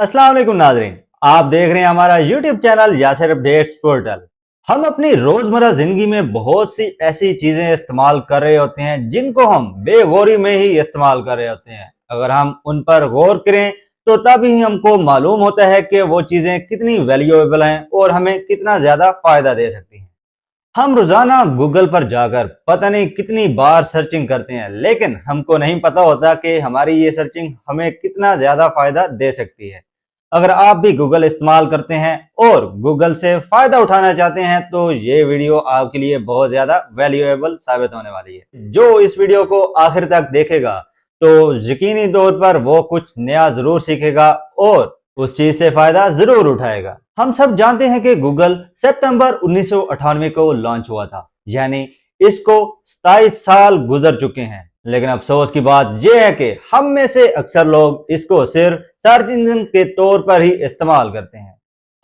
अस्सलाम वालेकुम नाज़रीन, आप देख रहे हैं हमारा YouTube channel Yasir updates portal. हम अपनी रोजमर्रा जिंदगी में बहुत सी ऐसी चीजें इस्तेमाल कर रहे होते हैं जिनको हम बेगौरी में ही इस्तेमाल कर रहे होते हैं। अगर हम उन पर गौर करें तो तभी हमको मालूम होता है कि वो चीजें कितनी वैल्यूएबल हैं और हमें कितना ज्यादा फायदा दे सकती हैं। हम रोजाना गूगल पर जाकर पता नहीं कितनी बार सर्चिंग करते हैं, लेकिन हमको नहीं पता होता कि हमारी ये सर्चिंग हमें कितना ज्यादा फायदा दे सकती है। अगर आप भी गूगल इस्तेमाल करते हैं और गूगल से फायदा उठाना चाहते हैं तो ये वीडियो आपके लिए बहुत ज्यादा वैल्यूएबल साबित होने वाली है। जो इस वीडियो को आखिर तक देखेगा तो यकीनी तौर पर वो कुछ नया जरूर सीखेगा और उस चीज से फायदा जरूर उठाएगा। हम सब जानते हैं कि गूगल सितंबर 1998 को लॉन्च हुआ था, यानी इसको 27 साल गुजर चुके हैं। लेकिन अफसोस की बात यह है कि हम में से अक्सर लोग इसको सिर्फ सर्च इंजन के तौर पर ही इस्तेमाल करते हैं।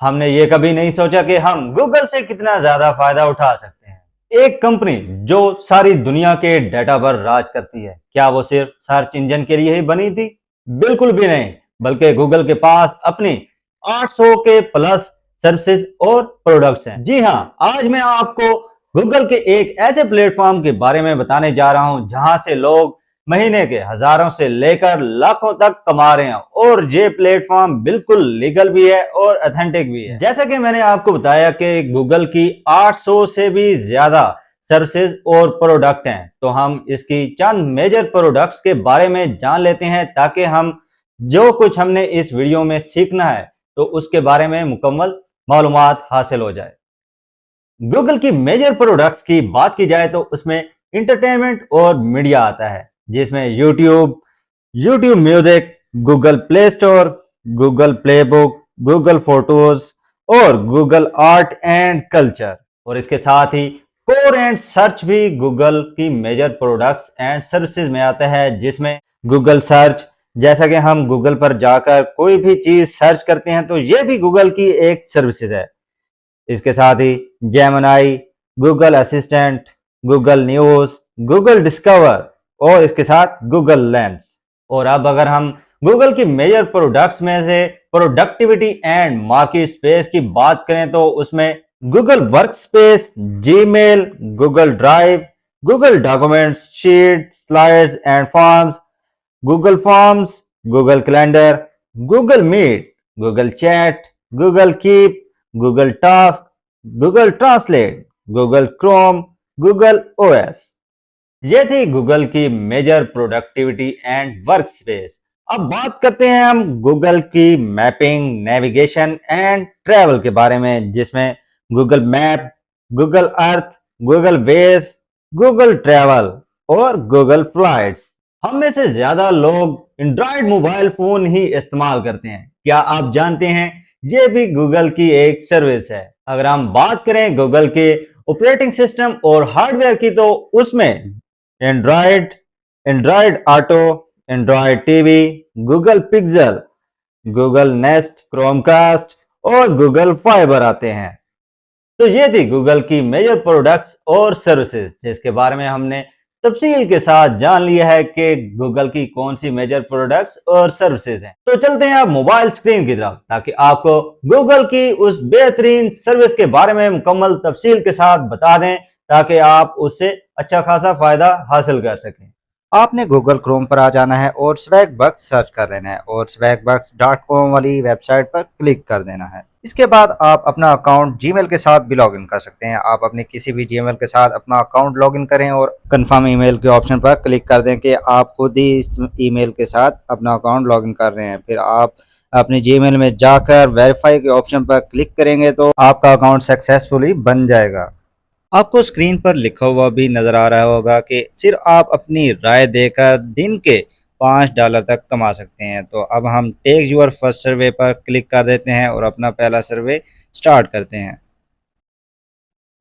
हमने ये कभी नहीं सोचा कि हम गूगल से कितना ज्यादा फायदा उठा सकते हैं। एक कंपनी जो सारी दुनिया के डाटा पर राज करती है, क्या वो सिर्फ सर्च इंजन के लिए ही बनी थी? बिल्कुल भी नहीं, बल्कि गूगल के पास अपनी 800 के प्लस सर्विसेज और प्रोडक्ट्स हैं। जी हाँ, आज मैं आपको गूगल के एक ऐसे प्लेटफॉर्म के बारे में बताने जा रहा हूं जहां से लोग महीने के हजारों से लेकर लाखों तक कमा रहे हैं और ये प्लेटफॉर्म बिल्कुल लीगल भी है और ऑथेंटिक भी है। जैसा कि मैंने आपको बताया कि गूगल की 800 से भी ज्यादा सर्विसेज और प्रोडक्ट हैं, तो हम इसकी चंद मेजर प्रोडक्ट्स के बारे में जान लेते हैं ताकि हम जो कुछ हमने इस वीडियो में सीखना है तो उसके बारे में मुकम्मल मालूमात हासिल हो जाए। गूगल की मेजर प्रोडक्ट्स की बात की जाए तो उसमें इंटरटेनमेंट और मीडिया आता है, जिसमें YouTube music, Google play store, Google play book, Google photos और गूगल आर्ट एंड कल्चर। और इसके साथ ही कोर एंड सर्च भी गूगल की मेजर प्रोडक्ट्स एंड सर्विसेज में आता है, जिसमें गूगल सर्च, जैसा कि हम गूगल पर जाकर कोई भी चीज सर्च करते हैं तो ये भी गूगल की एक सर्विसेज है। इसके साथ ही Gemini, Google Assistant, Google News, Google Discover और इसके साथ गूगल लेंस। और अब अगर हम गूगल की मेजर प्रोडक्ट्स में से प्रोडक्टिविटी एंड मार्केट स्पेस की बात करें तो उसमें Google Workspace, Gmail, Google Drive, Google Documents, Sheet, Slides and Forms, Google Calendar, Google Meet, Google Chat, Google Keep, Google Task, Google Translate, Google Chrome, Google OS. ये थी Google की major productivity and workspace. अब बात करते हैं हम Google की mapping, navigation and travel के बारे में, जिसमें Google Map, Google Earth, Google Waze, Google Travel और गूगल फ्लाइट्स। हम में से ज्यादा लोग एंड्रॉयड मोबाइल फोन ही इस्तेमाल करते हैं। क्या आप जानते हैं ये भी गूगल की एक सर्विस है? अगर हम बात करें गूगल के ऑपरेटिंग सिस्टम और हार्डवेयर की तो उसमें Android, Android auto, Android TV, Google pixel, Google nest, Chromecast और गूगल फाइबर आते हैं। तो ये थी गूगल की मेजर प्रोडक्ट्स और सर्विसेज, जिसके बारे में हमने तफसील के साथ जान लिया है कि गूगल की कौन सी मेजर प्रोडक्ट्स और सर्विसेज हैं। तो चलते हैं अब मोबाइल स्क्रीन की तरफ, ताकि आपको गूगल की उस बेहतरीन सर्विस के बारे में मुकम्मल तफसील के साथ बता दें, ताकि आप उससे अच्छा खासा फायदा हासिल कर सकें। आपने गूगल क्रोम पर आ जाना है और स्वैगबक्स सर्च कर लेना है और swagbucks.com वाली वेबसाइट पर क्लिक कर देना है। इसके बाद आप अपना अकाउंट जीमेल के साथ भी लॉगिन कर सकते हैं। आप अपने किसी भी जीमेल के साथ अपना अकाउंट लॉगिन करें और कंफर्म ईमेल के ऑप्शन पर क्लिक कर दें कि आप खुद ही इस ईमेल के साथ अपना अकाउंट लॉगिन कर रहे हैं। फिर आप अपने जीमेल में जाकर वेरीफाई के ऑप्शन पर क्लिक करेंगे तो आपका अकाउंट सक्सेसफुली बन जाएगा। आपको स्क्रीन पर लिखा हुआ भी नज़र आ रहा होगा कि सिर्फ आप अपनी राय देकर दिन के $5 तक कमा सकते हैं। तो अब हम टेक यूर फर्स्ट सर्वे पर क्लिक कर देते हैं और अपना पहला सर्वे स्टार्ट करते हैं।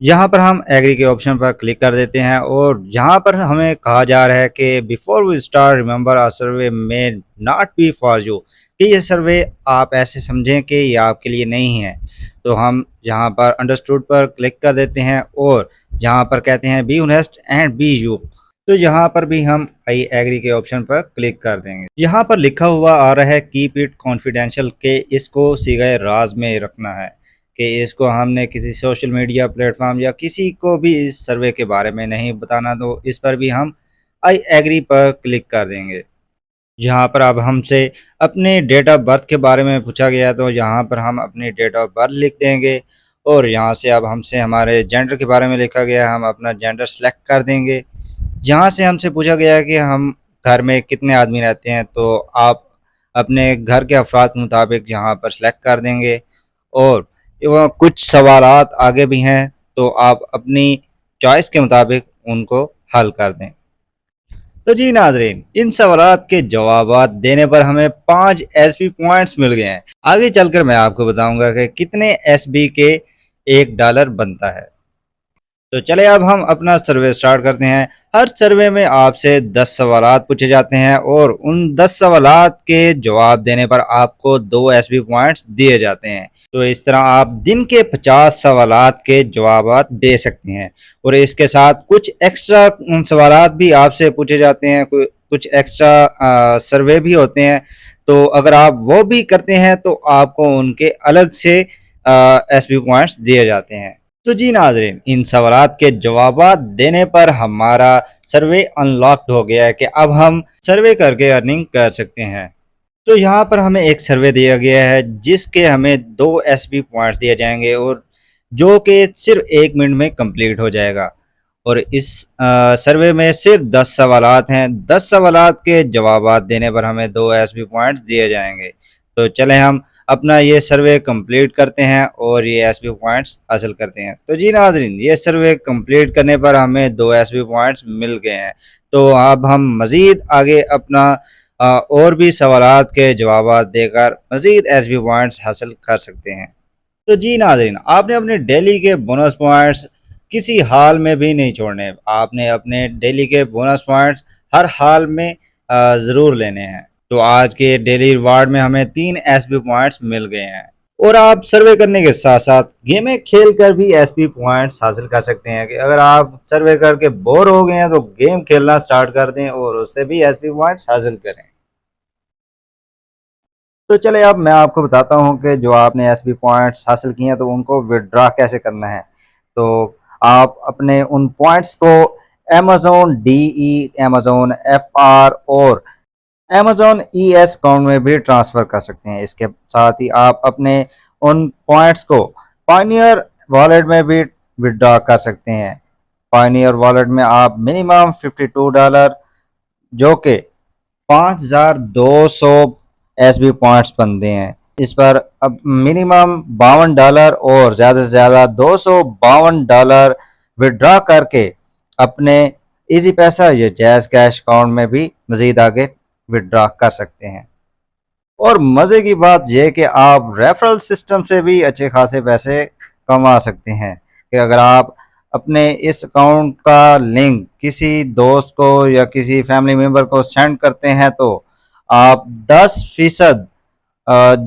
यहाँ पर हम एग्री के ऑप्शन पर क्लिक कर देते हैं और यहाँ पर हमें कहा जा रहा है कि before we start remember a survey may not be for you, कि ये सर्वे आप ऐसे समझें कि ये आपके लिए नहीं है। तो हम यहाँ पर अंडरस्टूड पर क्लिक कर देते हैं और यहाँ पर कहते हैं be honest and be you. तो यहाँ पर भी हम आई एग्री के ऑप्शन पर क्लिक कर देंगे। यहाँ पर लिखा हुआ आ रहा है कीप इट कॉन्फिडेंशियल, के इसको सीधे राज में रखना है, कि इसको हमने किसी सोशल मीडिया प्लेटफॉर्म या किसी को भी इस सर्वे के बारे में नहीं बताना। तो इस पर भी हम आई एग्री पर क्लिक कर देंगे। यहाँ पर अब हमसे अपने डेट ऑफ बर्थ के बारे में पूछा गया, तो यहाँ पर हम अपनी डेट ऑफ बर्थ लिख देंगे। और यहाँ से अब हमसे हमारे जेंडर के बारे में लिखा गया है, हम अपना जेंडर सेलेक्ट कर देंगे। यहाँ से हमसे पूछा गया है कि हम घर में कितने आदमी रहते हैं, तो आप अपने घर के अफराद के मुताबिक यहाँ पर सेलेक्ट कर देंगे। और वह कुछ सवालात आगे भी हैं, तो आप अपनी चॉइस के मुताबिक उनको हल कर दें। तो जी नाजरीन, इन सवालात के जवाबात देने पर हमें 5 एसबी पॉइंट्स मिल गए हैं। आगे चलकर मैं आपको बताऊंगा कि कितने एसबी के $1 बनता है। तो चले अब हम अपना सर्वे स्टार्ट करते हैं। हर सर्वे में आपसे 10 सवालात पूछे जाते हैं और उन 10 सवालात के जवाब देने पर आपको 2 एसबी पॉइंट्स दिए जाते हैं। तो इस तरह आप दिन के 50 सवालात के जवाबात दे सकते हैं। और इसके साथ कुछ एक्स्ट्रा सवालात भी आपसे पूछे जाते हैं, कुछ एक्स्ट्रा सर्वे भी होते हैं। तो अगर आप वो भी करते हैं तो आपको उनके अलग से एसबी पॉइंट्स दिए जाते हैं। तो जी नाज़रीन, इन सवालात के जवाबात देने पर हमारा सर्वे अनलॉक्ड हो गया है कि अब हम सर्वे करके अर्निंग कर सकते हैं। तो यहाँ पर हमें एक सर्वे दिया गया है जिसके हमें 2 एसबी पॉइंट्स दिए जाएंगे और जो कि सिर्फ 1 मिनट में कंप्लीट हो जाएगा। और इस सर्वे में सिर्फ 10 सवालात हैं। 10 सवालात के जवाबात देने पर हमें 2 एसबी पॉइंट्स दिए जाएंगे। तो चलें हम अपना ये सर्वे कंप्लीट करते हैं और ये एसबी पॉइंट्स हासिल करते हैं। तो जी नाजरीन, ये सर्वे कंप्लीट करने पर हमें 2 एसबी पॉइंट्स मिल गए हैं। तो अब हम मज़ीद आगे अपना और भी सवालात के जवाबात देकर मज़ीद एसबी पॉइंट्स हासिल कर सकते हैं। तो जी नाजरीन, आपने अपने डेली के बोनस पॉइंट्स किसी हाल में भी नहीं छोड़ने। आपने अपने डेली के बोनस पॉइंट्स हर हाल में ज़रूर लेने हैं। तो आज के डेली रिवार्ड में हमें 3 एसपी पॉइंट्स मिल गए हैं। और आप सर्वे करने के साथ साथ गेमें खेल कर भी एसपी पॉइंट्स हासिल कर सकते हैं। कि अगर आप सर्वे करके बोर हो गए हैं तो गेम खेलना स्टार्ट कर दें और उससे भी एसपी पॉइंट्स हासिल करें। तो चले अब मैं आपको बताता हूं कि जो आपने एसपी पॉइंट्स हासिल किए हैं तो उनको विड्रॉ कैसे करना है। तो आप अपने उन पॉइंट्स को अमेज़न डीई, अमेज़न एफआर और अमेज़न ईएस अकाउंट में भी ट्रांसफ़र कर सकते हैं। इसके साथ ही आप अपने उन पॉइंट्स को पायनियर वॉलेट में भी विड्रॉ कर सकते हैं। पायनियर वॉलेट में आप मिनिमम $52 जो कि 5200 एसबी पॉइंट्स बनते हैं, इस पर अब मिनिमम $52 और ज़्यादा से ज़्यादा $252 विड्रॉ करके अपने इजी पैसा या जैज़ कैश अकाउंट में भी मज़ीद आगे विड्रॉ कर सकते हैं। और मज़े की बात यह कि आप रेफरल सिस्टम से भी अच्छे खासे पैसे कमा सकते हैं। कि अगर आप अपने इस अकाउंट का लिंक किसी दोस्त को या किसी फैमिली मेम्बर को सेंड करते हैं तो आप 10%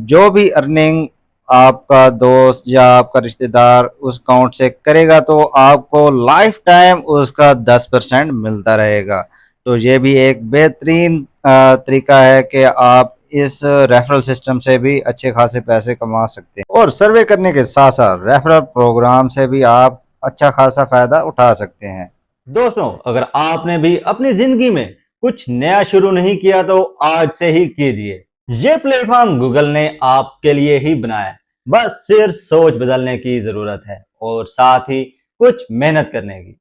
जो भी अर्निंग आपका दोस्त या आपका रिश्तेदार उस अकाउंट से करेगा तो आपको लाइफ टाइम उसका 10% मिलता रहेगा। तो ये भी एक बेहतरीन तरीका है कि आप इस रेफरल सिस्टम से भी अच्छे खासे पैसे कमा सकते हैं। और सर्वे करने के साथ साथ रेफरल प्रोग्राम से भी आप अच्छा खासा फायदा उठा सकते हैं। दोस्तों, अगर आपने भी अपनी जिंदगी में कुछ नया शुरू नहीं किया तो आज से ही कीजिए। ये प्लेटफॉर्म गूगल ने आपके लिए ही बनाया है। बस सिर्फ सोच बदलने की जरूरत है और साथ ही कुछ मेहनत करने की।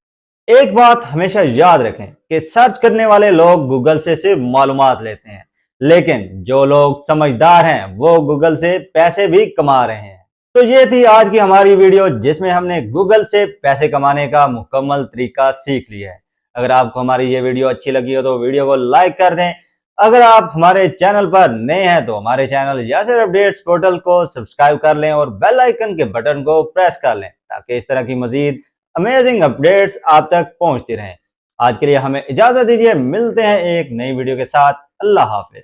एक बात हमेशा याद रखें कि सर्च करने वाले लोग गूगल से सिर्फ मालूमात लेते हैं, लेकिन जो लोग समझदार हैं वो गूगल से पैसे भी कमा रहे हैं। तो ये थी आज की हमारी वीडियो जिसमें हमने गूगल से पैसे कमाने का मुकम्मल तरीका सीख लिया है। अगर आपको हमारी ये वीडियो अच्छी लगी हो तो वीडियो को लाइक कर दें। अगर आप हमारे चैनल पर नए हैं तो हमारे चैनल यासिर अपडेट्स पोर्टल को सब्सक्राइब कर लें और बेल आइकन के बटन को प्रेस कर लें ताकि इस तरह की मजीद अमेजिंग अपडेट्स आप तक पहुंचती रहें। आज के लिए हमें इजाजत दीजिए, मिलते हैं एक नई वीडियो के साथ। अल्लाह हाफिज।